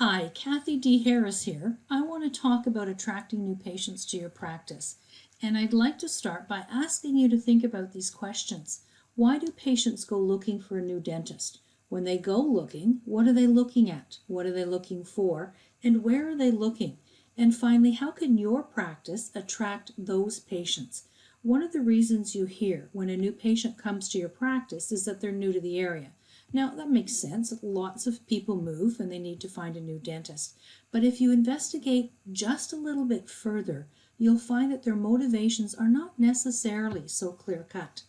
Hi, Kathy D. Harris here. I want to talk about attracting new patients to your practice. And I'd like to start by asking you to think about these questions. Why do patients go looking for a new dentist? When they go looking, what are they looking at? What are they looking for? And where are they looking? And finally, how can your practice attract those patients? One of the reasons you hear when a new patient comes to your practice is that they're new to the area. Now, that makes sense. Lots of people move and they need to find a new dentist. But if you investigate just a little bit further, you'll find that their motivations are not necessarily so clear-cut.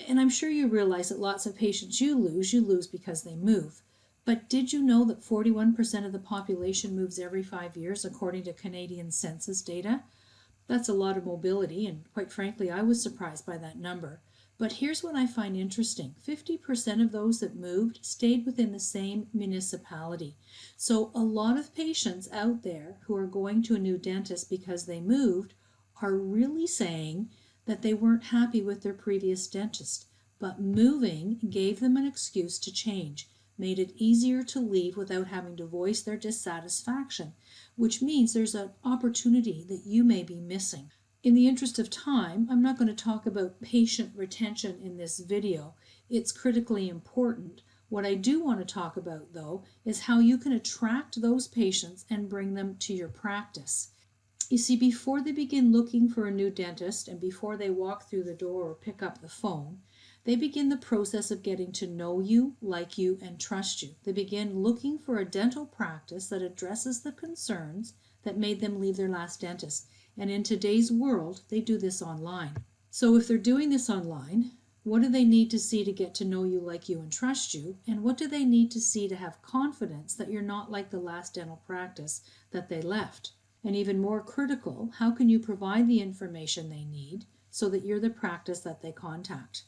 And I'm sure you realize that lots of patients you lose because they move. But did you know that 41% of the population moves every 5 years, according to Canadian census data? That's a lot of mobility, and quite frankly, I was surprised by that number. But here's what I find interesting. 50% of those that moved stayed within the same municipality. So a lot of patients out there who are going to a new dentist because they moved are really saying that they weren't happy with their previous dentist. But moving gave them an excuse to change, made it easier to leave without having to voice their dissatisfaction, which means there's an opportunity that you may be missing. In the interest of time, I'm not going to talk about patient retention in this video. It's critically important. What I do want to talk about, though, is how you can attract those patients and bring them to your practice. You see, before they begin looking for a new dentist and before they walk through the door or pick up the phone, they begin the process of getting to know you, like you, and trust you. They begin looking for a dental practice that addresses the concerns that made them leave their last dentist. And in today's world, they do this online. So if they're doing this online, what do they need to see to get to know you, like you, and trust you? And what do they need to see to have confidence that you're not like the last dental practice that they left? And even more critical, how can you provide the information they need so that you're the practice that they contact?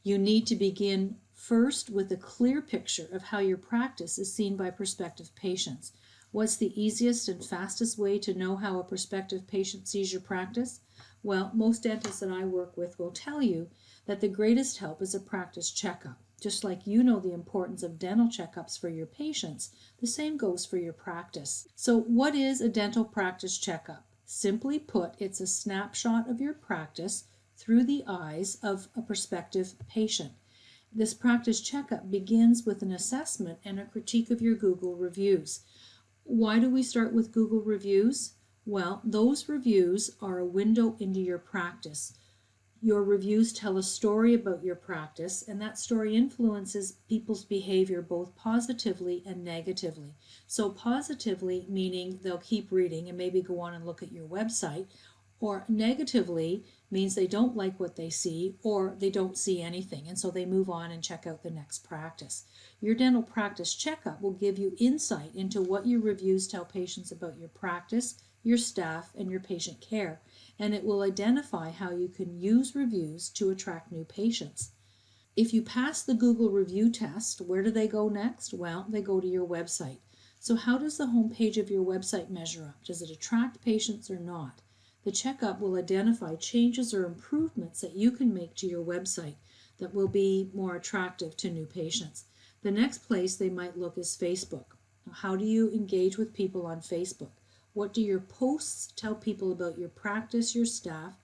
You need to begin first with a clear picture of how your practice is seen by prospective patients. What's the easiest and fastest way to know how a prospective patient sees your practice? Well, most dentists that I work with will tell you that the greatest help is a practice checkup. Just like you know the importance of dental checkups for your patients, the same goes for your practice. So what is a dental practice checkup? Simply put, it's a snapshot of your practice through the eyes of a prospective patient. This practice checkup begins with an assessment and a critique of your Google reviews. Why do we start with Google reviews? Well, those reviews are a window into your practice. Your reviews tell a story about your practice, and that story influences people's behavior both positively and negatively. So positively meaning they'll keep reading and maybe go on and look at your website, or negatively means they don't like what they see or they don't see anything, and so they move on and check out the next practice. Your dental practice checkup will give you insight into what your reviews tell patients about your practice, your staff, and your patient care, and it will identify how you can use reviews to attract new patients. If you pass the Google review test, where do they go next? Well, they go to your website. So how does the homepage of your website measure up? Does it attract patients or not? The checkup will identify changes or improvements that you can make to your website that will be more attractive to new patients. The next place they might look is Facebook. How do you engage with people on Facebook? What do your posts tell people about your practice, your staff,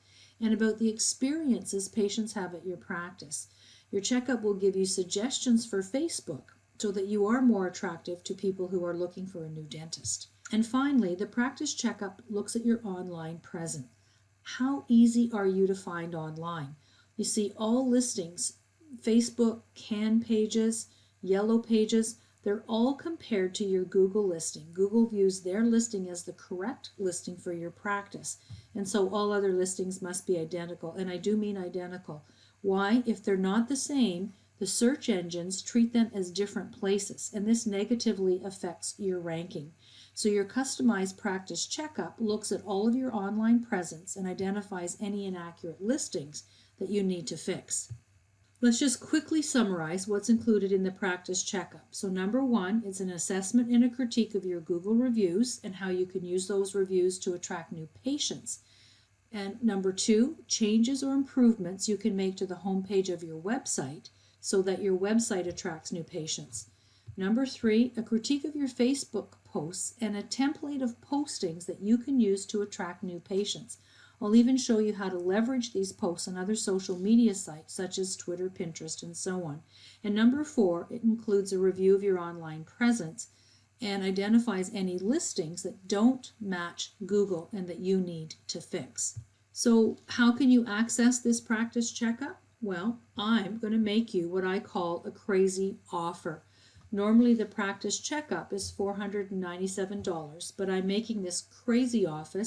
and about the experiences patients have at your practice? Your checkup will give you suggestions for Facebook so that you are more attractive to people who are looking for a new dentist. And finally, the practice checkup looks at your online presence. How easy are you to find online? You see, all listings, Facebook, can pages, yellow pages, they're all compared to your Google listing. Google views their listing as the correct listing for your practice. And so all other listings must be identical. And I do mean identical. Why? If they're not the same, the search engines treat them as different places, and this negatively affects your ranking. So your customized practice checkup looks at all of your online presence and identifies any inaccurate listings that you need to fix. Let's just quickly summarize what's included in the practice checkup. So number one, it's an assessment and a critique of your Google reviews and how you can use those reviews to attract new patients. And number two, changes or improvements you can make to the homepage of your website so that your website attracts new patients. Number 3, a critique of your Facebook posts and a template of postings that you can use to attract new patients. I'll even show you how to leverage these posts on other social media sites such as Twitter, Pinterest, and so on. And number 4, it includes a review of your online presence and identifies any listings that don't match Google and that you need to fix. So how can you access this practice checkup? Well, I'm going to make you what I call a crazy offer. Normally the practice checkup is $497, but I'm making this crazy offer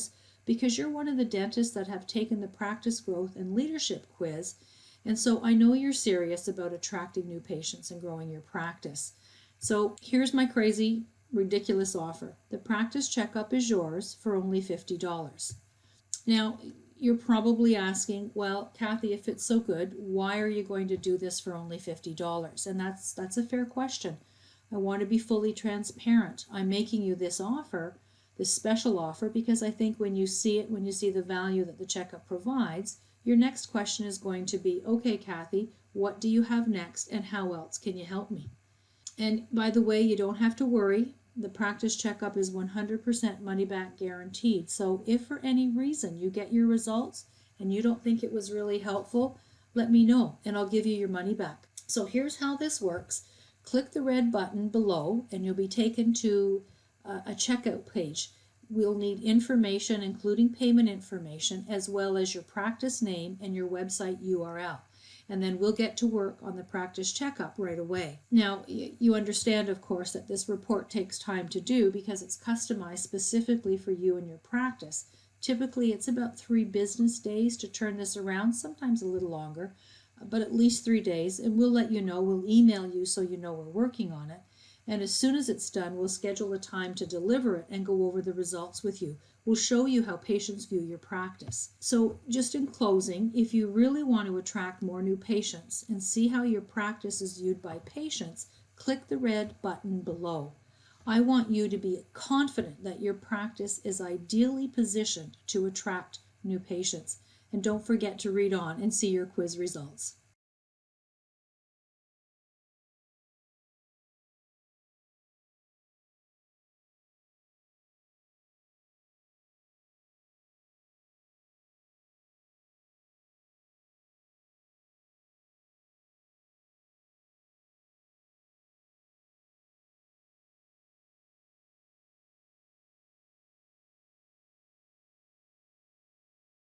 because you're one of the dentists that have taken the practice growth and leadership quiz, and so I know you're serious about attracting new patients and growing your practice. So here's my crazy, ridiculous offer. The practice checkup is yours for only $50. Now, you're probably asking, well, Kathy, if it's so good, why are you going to do this for only $50? And that's a fair question. I want to be fully transparent. I'm making you this offer, this special offer, because I think when you see it, when you see the value that the checkup provides, your next question is going to be, okay, Kathy, what do you have next and how else can you help me? And by the way, you don't have to worry. The practice checkup is 100% money back guaranteed. So if for any reason you get your results and you don't think it was really helpful, let me know and I'll give you your money back. So here's how this works. Click the red button below and you'll be taken to a checkout page. We'll need information, including payment information, as well as your practice name and your website URL. And then we'll get to work on the practice checkup right away. Now, you understand, of course, that this report takes time to do because it's customized specifically for you and your practice. Typically, it's about 3 business days to turn this around, sometimes a little longer, but at least 3 days, and we'll let you know. We'll email you so you know we're working on it. And as soon as it's done, we'll schedule a time to deliver it and go over the results with you. We'll show you how patients view your practice. So just in closing, if you really want to attract more new patients and see how your practice is viewed by patients, click the red button below. I want you to be confident that your practice is ideally positioned to attract new patients. And don't forget to read on and see your quiz results.